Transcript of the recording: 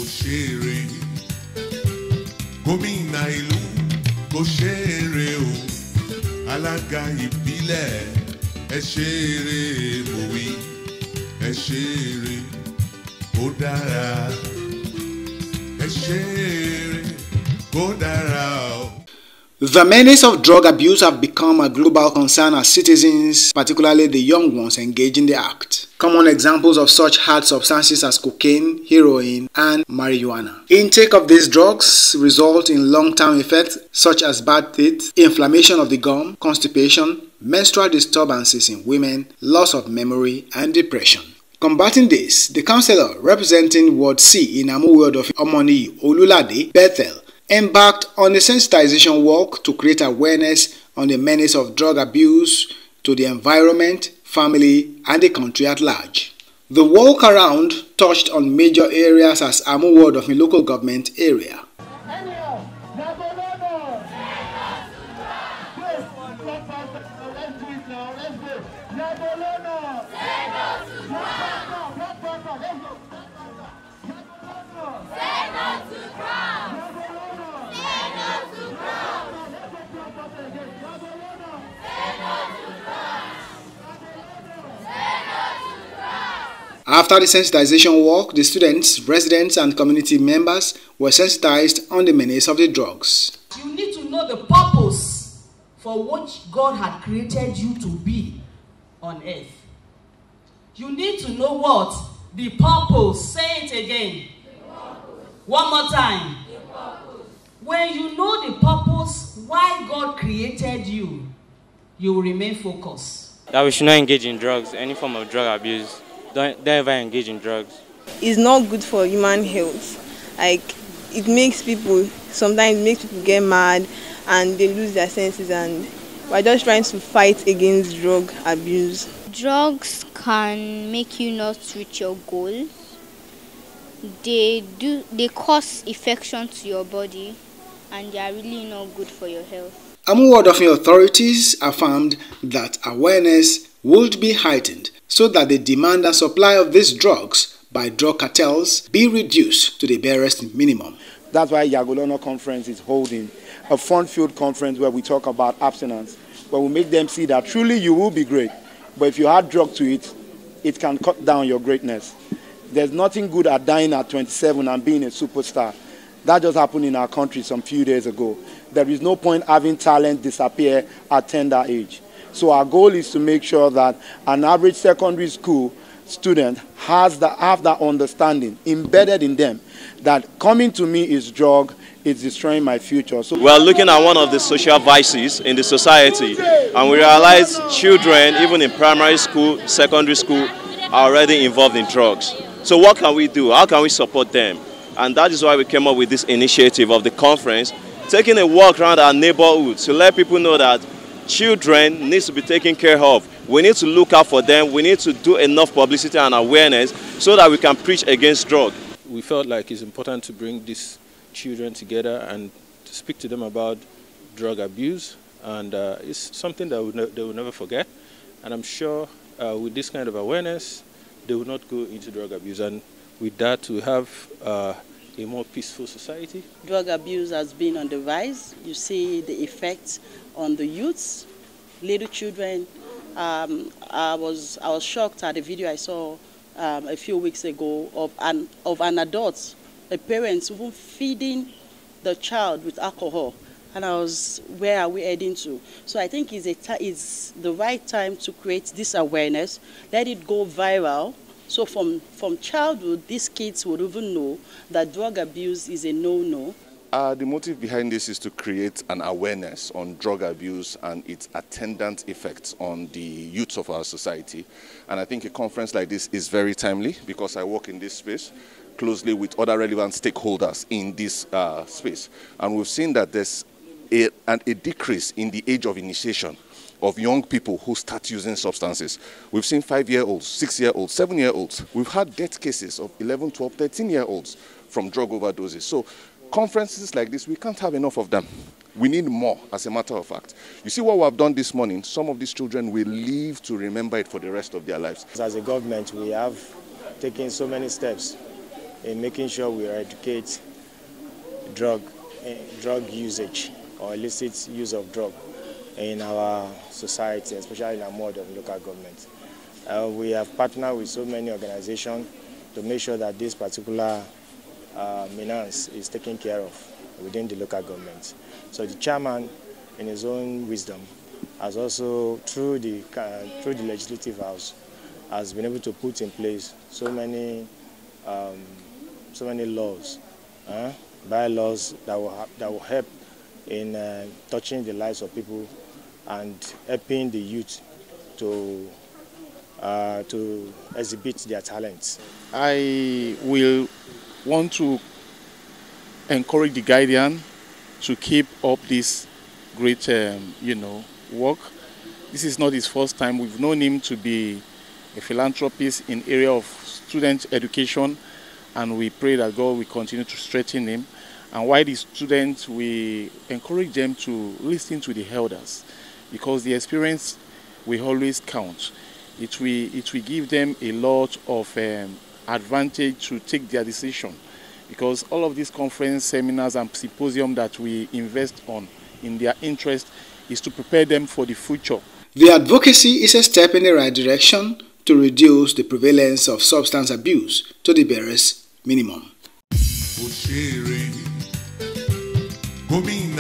Òṣèré, gómìnà ìlú, òṣèré o, alága ìbílẹ̀, ẹ ṣeré mòwe, ẹ ṣeré, ó dára, ẹ ṣeré, ó dára o. The menace of drug abuse have become a global concern as citizens, particularly the young ones, engage in the act. Common examples of such hard substances as cocaine, heroin, and marijuana. Intake of these drugs result in long-term effects such as bad teeth, inflammation of the gum, constipation, menstrual disturbances in women, loss of memory, and depression. Combating this, the councillor representing Ward C in Amuwo, Odofin, Omoniyi, Olulade, Bethel, embarked on a sensitization walk to create awareness on the menace of drug abuse to the environment, family, and the country at large. The walk around touched on major areas as Amuwo, Odofin local government area. After the sensitization walk, the students, residents, and community members were sensitized on the menace of the drugs. You need to know the purpose for which God had created you to be on earth. You need to know what? The purpose. Say it again. One more time. When you know the purpose why God created you, you will remain focused. That we should not engage in drugs, any form of drug abuse. Don't ever engage in drugs. It's not good for human health. Like, it makes people, sometimes it makes people get mad and they lose their senses, and we're just trying to fight against drug abuse. Drugs can make you not reach your goal. They cause infection to your body, and they are really not good for your health. Amuwo Odofin authorities affirmed that awareness would be heightened so that the demand and supply of these drugs by drug cartels be reduced to the barest minimum. That's why Yagolono Conference is holding a fun-filled conference where we talk about abstinence, where we make them see that truly you will be great, but if you add drug to it, it can cut down your greatness. There's nothing good at dying at 27 and being a superstar. That just happened in our country some few days ago. There is no point having talent disappear at tender age. So our goal is to make sure that an average secondary school student have that understanding embedded in them that coming to me is drug, it's destroying my future. So we are looking at one of the social vices in the society, and we realize children, even in primary school, secondary school, are already involved in drugs. So what can we do? How can we support them? And that is why we came up with this initiative of the conference, taking a walk around our neighborhood to let people know that children need to be taken care of. We need to look out for them. We need to do enough publicity and awareness so that we can preach against drugs. We felt like it's important to bring these children together and to speak to them about drug abuse. And it's something that they will never forget. And I'm sure with this kind of awareness, they will not go into drug abuse. And with that, we have a more peaceful society. Drug abuse has been on the rise. You see the effects on the youths, little children. I was shocked at the video I saw a few weeks ago of an adult, a parent even feeding the child with alcohol. And I was, where are we heading to? So I think it's the right time to create this awareness, let it go viral. So from childhood, these kids would even know that drug abuse is a no-no. The motive behind this is to create an awareness on drug abuse and its attendant effects on the youth of our society. And I think a conference like this is very timely because I work in this space closely with other relevant stakeholders in this space. And we've seen that there's a decrease in the age of initiation of young people who start using substances. We've seen 5-year-olds, 6-year-olds, 7-year-olds. We've had death cases of 11, 12, 13-year-olds from drug overdoses. So conferences like this, we can't have enough of them. We need more, as a matter of fact. You see what we have done this morning, some of these children will live to remember it for the rest of their lives. As a government, we have taken so many steps in making sure we eradicate drug usage or illicit use of drug in our society, especially in Amuwo local government. We have partnered with so many organizations to make sure that this particular menace is taken care of within the local government. So the chairman, in his own wisdom, has also, through the legislative house, has been able to put in place so many laws, bylaws that will help in touching the lives of people and helping the youth to exhibit their talents. I will want to encourage the guardian to keep up this great, work. This is not his first time. We've known him to be a philanthropist in area of student education, and we pray that God will continue to strengthen him. And while the students, we encourage them to listen to the elders, because the experience will always count. It will give them a lot of advantage to take their decision, because all of these conference, seminars and symposium that we invest on in their interest is to prepare them for the future. The advocacy is a step in the right direction to reduce the prevalence of substance abuse to the barest minimum. Omoniyi.